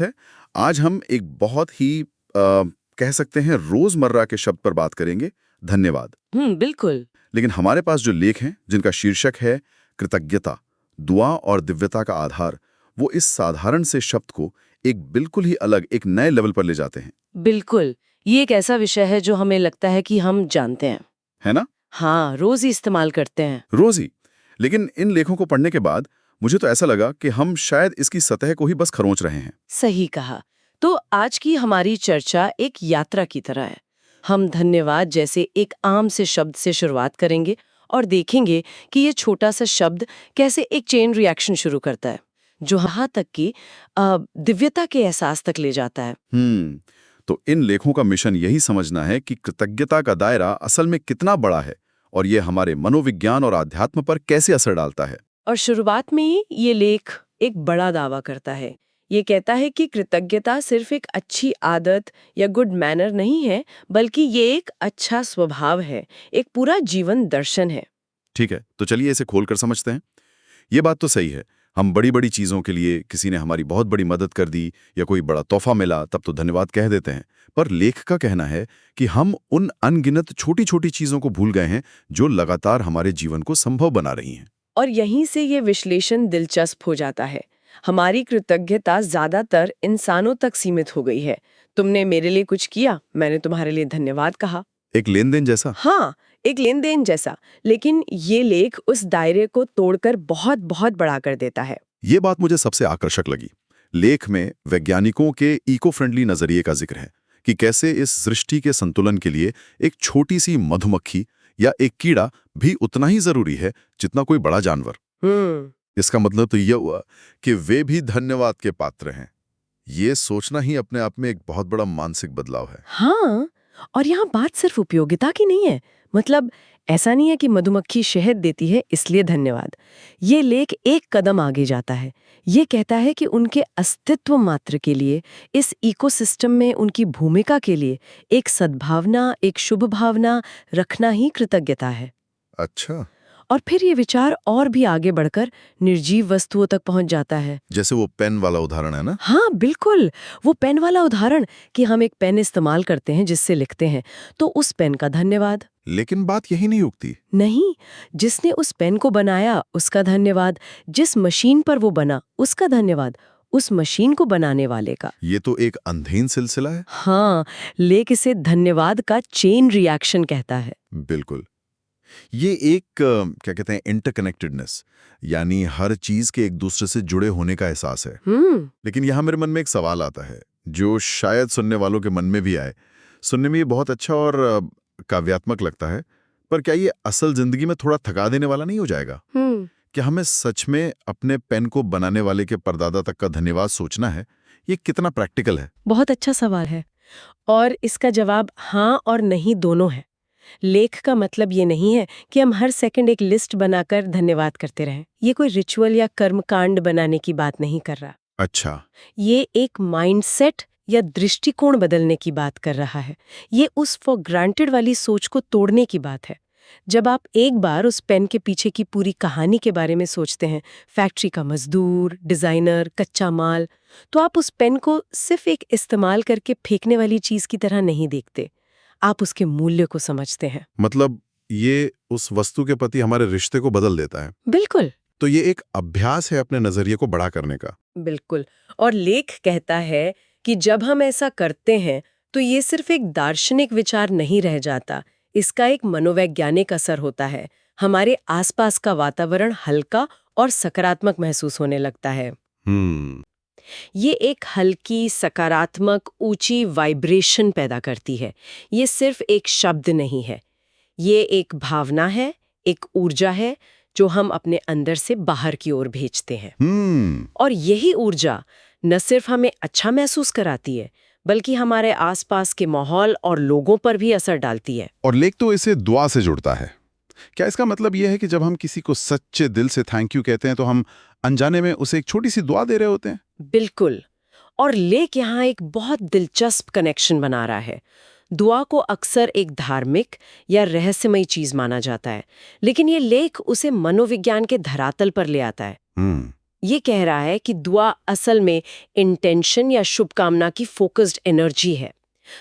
है। आज हम एक बहुत ही कह सकते हैं रोजमर्रा के शब्द पर बात करेंगे, धन्यवाद। बिल्कुल। लेकिन हमारे पास जो लेख हैं जिनका शीर्षक है कृतज्ञता, दुआ और दिव्यता का आधार, वो इस साधारण से शब्द को एक बिल्कुल ही अलग, एक नए लेवल पर ले जाते हैं। बिल्कुल, ये एक ऐसा विषय है जो हमें लगता है कि हम जानते हैं। है ना? हाँ, रोज ही इस्तेमाल करते हैं। रोज ही। लेकिन इन लेखों को पढ़ने के बाद मुझे तो ऐसा लगा कि हम शायद इसकी सतह को ही बस खरोंच रहे हैं। सही कहा। तो आज की हमारी चर्चा एक यात्रा की तरह है। हम धन्यवाद जैसे एक आम से शब्द से शुरुआत करेंगे और देखेंगे कि ये छोटा सा शब्द कैसे एक चेन रिएक्शन शुरू करता है, जो यहाँ तक कि दिव्यता के एहसास तक ले जाता है। तो इन लेखों का मिशन यही समझना है कि कृतज्ञता का दायरा असल में कितना बड़ा है और ये हमारे मनोविज्ञान और आध्यात्म पर कैसे असर डालता है। और शुरुआत में ही ये लेख एक बड़ा दावा करता है। ये कहता है कि कृतज्ञता सिर्फ एक अच्छी आदत या गुड मैनर नहीं है, बल्कि ये एक अच्छा स्वभाव है, एक पूरा जीवन दर्शन है। ठीक है, तो चलिए इसे खोलकर समझते हैं। ये बात तो सही है, हम बड़ी-बड़ी चीज़ों के लिए, किसी ने हमारी बहुत बड़ी मदद कर दी या कोई बड़ा तोहफा मिला, तब तो धन्यवाद कह देते हैं। पर लेख का कहना है कि हम उन अनगिनत छोटी-छोटी चीज़ों को भूल गए हैं, जो लगातार हमारे जीवन को संभव बना रही हैं। और यहीं से ये विश्लेषण दिलचस्प हो जाता है। हमारी कृतज्ञता ज्यादातर इंसानों तक सीमित हो गई है। तुमने मेरे लिए कुछ किया, मैंने तुम्हारे लिए धन्यवाद कहा। एक लेन-देन जैसा? हाँ, एक लेन देन जैसा। लेकिन ये लेख उस दायरे को तोड़कर बहुत बहुत बड़ा कर देता है। ये बात मुझे सबसे आकर्षक लगी। लेख में वैज्ञानिकों के इको फ्रेंडली नजरिए का जिक्र है कि कैसे इस सृष्टि के संतुलन के लिए एक छोटी सी मधुमक्खी या एक कीड़ा भी उतना ही जरूरी है जितना कोई बड़ा जानवर। इसका मतलब तो यह हुआ कि वे भी धन्यवाद के पात्र हैं। ये सोचना ही अपने आप में एक बहुत बड़ा मानसिक बदलाव है। हाँ, और यहाँ बात सिर्फ उपयोगिता की नहीं है। मतलब ऐसा नहीं है कि मधुमक्खी शहद देती है इसलिए धन्यवाद। ये लेख एक कदम आगे जाता है। ये कहता है कि उनके अस्तित्व मात्र के लिए, इस इकोसिस्टम में उनकी भूमिका के लिए एक सद्भावना, एक शुभ भावना रखना ही कृतज्ञता है। अच्छा। और फिर ये विचार और भी आगे बढ़कर निर्जीव वस्तुओं तक पहुंच जाता है। जैसे वो पेन वाला उदाहरण है ना? हाँ बिल्कुल, वो पेन वाला उदाहरण कि हम एक पेन इस्तेमाल करते हैं जिससे लिखते हैं, तो उस पेन का धन्यवाद। लेकिन बात यही नहीं उगती। नहीं, जिसने उस पेन को बनाया उसका धन्यवाद, जिस मशीन पर वो बना उसका धन्यवाद, उस मशीन को बनाने वाले का। ये तो एक अंधेन सिलसिला है। हाँ, लेख इसे धन्यवाद का चेन रिएक्शन कहता है। बिल्कुल। ये एक क्या कहते हैं, इंटरकनेक्टेडनेस, यानी हर चीज के एक दूसरे से जुड़े होने का एहसास है। लेकिन यहाँ मेरे मन में एक सवाल आता है जो शायद सुनने वालों के मन में भी आए। सुनने में ये बहुत अच्छा और काव्यात्मक लगता है, पर क्या ये असल जिंदगी में थोड़ा थका देने वाला नहीं हो जाएगा? क्या हमें सच में अपने पेन को बनाने वाले के परदादा तक का धन्यवाद सोचना है? ये कितना प्रैक्टिकल है? बहुत अच्छा सवाल है, और इसका जवाब हाँ और नहीं दोनों है। लेख का मतलब ये नहीं है कि हम हर सेकंड एक लिस्ट बनाकर धन्यवाद करते रहें। ये कोई रिचुअल या कर्मकांड बनाने की बात नहीं कर रहा। अच्छा। ये एक माइंडसेट या दृष्टिकोण बदलने की बात कर रहा है। ये उस फॉर ग्रांटेड वाली सोच को तोड़ने की बात है। जब आप एक बार उस पेन के पीछे की पूरी कहानी के बारे में सोचते हैं, फैक्ट्री का मजदूर, डिजाइनर, कच्चा माल, तो आप उस पेन को सिर्फ एक इस्तेमाल करके फेंकने वाली चीज की तरह नहीं देखते। आप उसके मूल्य को समझते हैं। मतलब ये उस वस्तु के प्रति हमारे रिश्ते को बदल देता है। बिल्कुल। तो ये एक अभ्यास है अपने नजरिए को बड़ा करने का। बिल्कुल। और लेख कहता है कि जब हम ऐसा करते हैं तो ये सिर्फ एक दार्शनिक विचार नहीं रह जाता, इसका एक मनोवैज्ञानिक असर होता है। हमारे आसपास का वातावरण हल्का और सकारात्मक महसूस होने लगता है। ये एक हल्की, सकारात्मक, ऊंची वाइब्रेशन पैदा करती है। ये सिर्फ एक शब्द नहीं है, ये एक भावना है, एक ऊर्जा है जो हम अपने अंदर से बाहर की ओर भेजते हैं। और यही ऊर्जा न सिर्फ हमें अच्छा महसूस कराती है, बल्कि हमारे आसपास के माहौल और लोगों पर भी असर डालती है। और लेख तो इसे दुआ से जुड़ता है। क्या इसका मतलब यह है कि जब हम किसी को सच्चे दिल से थैंक यू कहते हैं तो हम अनजाने में उसे एक छोटी सी दुआ दे रहे होते हैं? बिल्कुल। और लेख यहाँ एक बहुत दिलचस्प कनेक्शन बना रहा है। दुआ को अक्सर एक धार्मिक या रहस्यमयी चीज माना जाता है, लेकिन ये लेख उसे मनोविज्ञान के धरातल पर ले आता है। ये कह रहा है कि दुआ असल में इंटेंशन या शुभकामना की फोकस्ड एनर्जी है।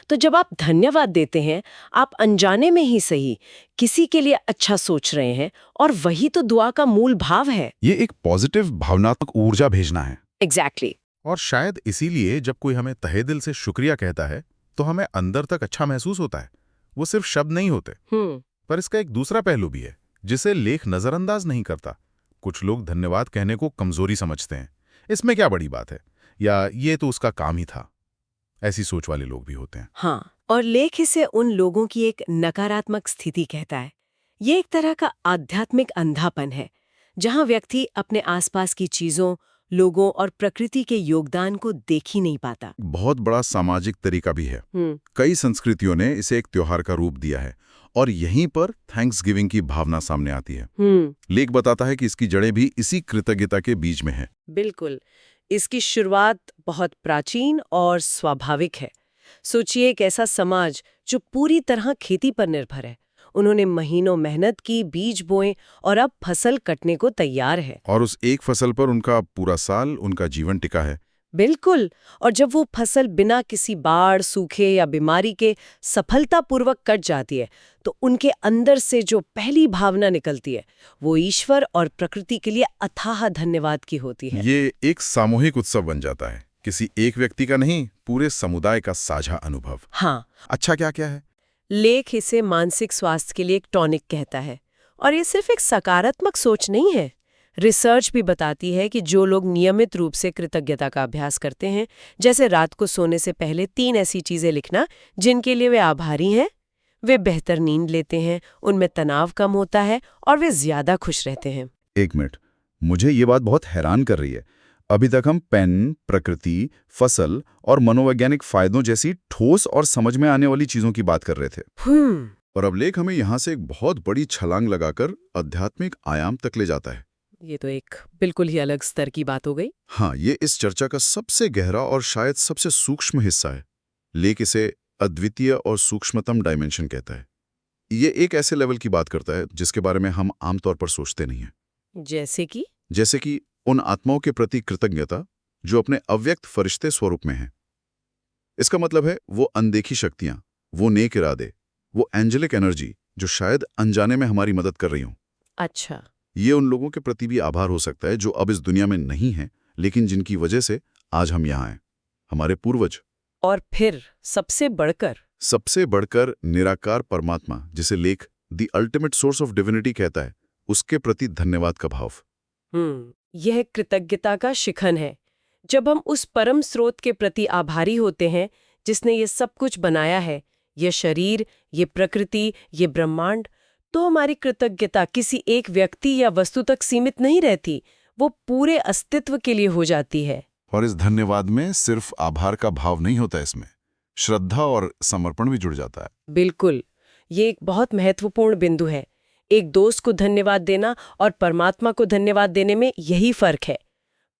तो जब आप धन्यवाद देते हैं, आप अनजाने में ही सही किसी के लिए अच्छा सोच रहे हैं, और वही तो दुआ का मूल भाव है। ये एक पॉजिटिव भावनात्मक ऊर्जा भेजना है। एग्जैक्टली। और शायद इसीलिए जब कोई हमें तहे दिल से शुक्रिया कहता है तो हमें अंदर तक अच्छा महसूस होता है। वो सिर्फ शब्द नहीं होते। पर इसका एक दूसरा पहलू भी है जिसे लेख नजरअंदाज नहीं करता। कुछ लोग धन्यवाद कहने को कमजोरी समझते हैं। इसमें क्या बड़ी बात है, या ये तो उसका काम ही था। ऐसी सोच वाले लोग भी होते हैं। हाँ, और लेख इसे उन लोगों की एक नकारात्मक स्थिति कहता है। ये एक तरह का आध्यात्मिक अंधापन है, जहाँ व्यक्ति अपने आसपास की चीजों, लोगों और प्रकृति के योगदान को देख ही नहीं पाता। बहुत बड़ा सामाजिक तरीका भी है। कई संस्कृतियों ने इसे एक त्योहार का रूप दिया है, और यहीं पर थैंक्सगिविंग की भावना सामने आती है। लेख बताता है कि इसकी जड़ें भी इसी कृतज्ञता के बीच में है। बिल्कुल। इसकी शुरुआत बहुत प्राचीन और स्वाभाविक है। सोचिए, एक ऐसा समाज जो पूरी तरह खेती पर निर्भर है। उन्होंने महीनों मेहनत की, बीज बोए, और अब फसल कटने को तैयार है। और उस एक फसल पर उनका पूरा साल, उनका जीवन टिका है। बिल्कुल। और जब वो फसल बिना किसी बाढ़, सूखे या बीमारी के सफलतापूर्वक कट जाती है, तो उनके अंदर से जो पहली भावना निकलती है, वो ईश्वर और प्रकृति के लिए अथाह धन्यवाद की होती है। ये एक सामूहिक उत्सव बन जाता है, किसी एक व्यक्ति का नहीं, पूरे समुदाय का साझा अनुभव। हाँ। अच्छा, क्या क्या है? लेख इसे मानसिक स्वास्थ्य के लिए एक टॉनिक कहता है। और ये सिर्फ एक सकारात्मक सोच नहीं है। रिसर्च भी बताती है कि जो लोग नियमित रूप से कृतज्ञता का अभ्यास करते हैं, जैसे रात को सोने से पहले 3 ऐसी चीजें लिखना जिनके लिए वे आभारी हैं, वे बेहतर नींद लेते हैं, उनमें तनाव कम होता है और वे ज्यादा खुश रहते हैं। एक मिनट, मुझे ये बात बहुत हैरान कर रही है। अभी तक हम पेन, प्रकृति, फसल और मनोवैज्ञानिक फायदों जैसी ठोस और समझ में आने वाली चीजों की बात कर रहे थे। और अब लेख हमें यहाँ से एक बहुत बड़ी छलांग लगाकर आध्यात्मिक आयाम तक ले जाता है। ये तो एक बिल्कुल ही अलग स्तर की बात हो गई। हाँ, ये इस चर्चा का सबसे गहरा और शायद सबसे सूक्ष्म हिस्सा है। लेख इसे अद्वितीय और सूक्ष्मतम डायमेंशन कहता है। ये एक ऐसे लेवल की बात करता है जिसके बारे में हम आमतौर पर सोचते नहीं हैं। जैसे कि उन आत्माओं के प्रति कृतज्ञता जो अपने अव्यक्त फरिश्ते स्वरूप में हैं। इसका मतलब है वो अनदेखी शक्तियां, वो नेक इरादे, वो एंजेलिक एनर्जी जो शायद अनजाने में हमारी मदद कर रही हों। अच्छा। ये उन लोगों के प्रति भी आभार हो सकता है जो अब इस दुनिया में नहीं हैं, लेकिन जिनकी वजह से आज हम यहाँ हैं, हमारे पूर्वज। और फिर सबसे बढ़कर निराकार परमात्मा, जिसे लेख the ultimate source of divinity कहता है, उसके प्रति धन्यवाद का भाव। यह कृतज्ञता का शिखन है। जब हम उस परम स्रोत के प्रति आभारी होते हैं जिसने ये सब कुछ बनाया है, ये शरीर, ये प्रकृति, ये ब्रह्मांड, तो हमारी कृतज्ञता किसी एक व्यक्ति या वस्तु तक सीमित नहीं रहती, वो पूरे अस्तित्व के लिए हो जाती है। और इस धन्यवाद में सिर्फ आभार का भाव नहीं होता, इसमें श्रद्धा और समर्पण भी जुड़ जाता है। बिल्कुल, ये एक बहुत महत्वपूर्ण बिंदु है। एक दोस्त को धन्यवाद देना और परमात्मा को धन्यवाद देने में यही फर्क है।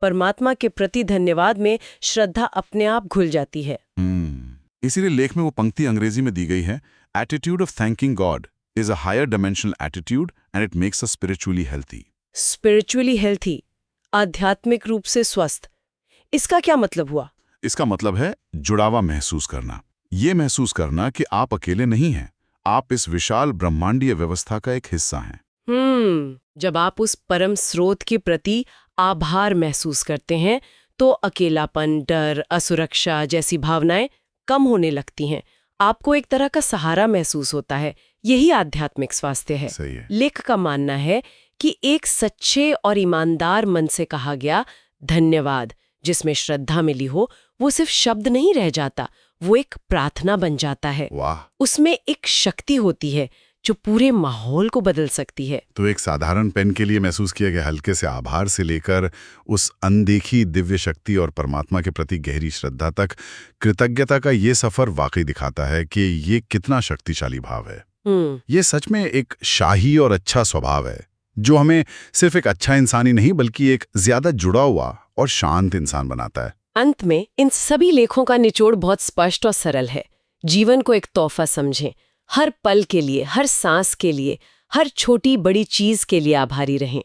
परमात्मा के प्रति धन्यवाद में श्रद्धा अपने आप घुल जाती है। इसीलिए लेख में वो पंक्ति अंग्रेजी में दी गई है, attitude of thanking God is a higher dimensional attitude and it makes us spiritually healthy. Spiritually healthy, आध्यात्मिक रूप से स्वस्थ। इसका क्या मतलब हुआ? इसका मतलब है जुड़ावा महसूस करना। ये महसूस करना कि आप अकेले नहीं हैं, आप इस विशाल ब्रह्मांडीय व्यवस्था का एक हिस्सा हैं। जब आप उस परम स्रोत के प्रति आभार महसूस करते हैं, तो अकेलापन, डर, असुरक्षा जैसी भावनाएं कम होने लगती हैं। आपको एक तरह का सहारा महसूस होता है। यही आध्यात्मिक स्वास्थ्य है। सही है। लेख का मानना है कि एक सच्चे और ईमानदार मन से कहा गया धन्यवाद, जिसमें श्रद्धा मिली हो, वो सिर्फ शब्द नहीं रह जाता, वो एक प्रार्थना बन जाता है। वाह! उसमें एक शक्ति होती है जो पूरे माहौल को बदल सकती है। तो एक साधारण पेन के लिए महसूस किया गया हल्के से आभार से लेकर उस अनदेखी दिव्य शक्ति और परमात्मा के प्रति गहरी श्रद्धा तक, कृतज्ञता का ये सफर वाकई दिखाता है कि ये कितना शक्तिशाली भाव है। ये सच में एक शाही और अच्छा स्वभाव है जो हमें सिर्फ एक अच्छा इंसान ही नहीं बल्कि एक ज्यादा जुड़ा हुआ और शांत इंसान बनाता है। अंत में इन सभी लेखों का निचोड़ बहुत स्पष्ट और सरल है। जीवन को एक तोहफा समझें, हर पल के लिए, हर सांस के लिए, हर छोटी बड़ी चीज के लिए आभारी रहें।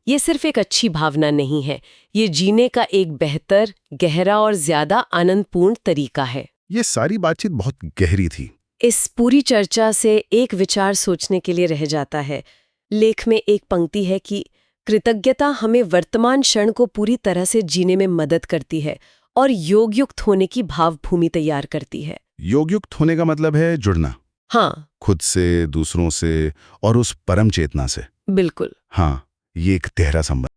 ये सिर्फ एक अच्छी भावना नहीं है, ये जीने का एक बेहतर, गहरा और ज्यादा आनंदपूर्ण तरीका है। ये सारी बातचीत बहुत गहरी थी। इस पूरी चर्चा से एक विचार सोचने के लिए रह जाता है। लेख में एक पंक्ति है कि कृतज्ञता हमें वर्तमान क्षण को पूरी तरह से जीने में मदद करती है और योगयुक्त होने की भावभूमि तैयार करती है। योगयुक्त होने का मतलब है जुड़ना, हाँ, खुद से, दूसरों से और उस परम चेतना से। बिल्कुल। हाँ, ये एक गहरा संबंध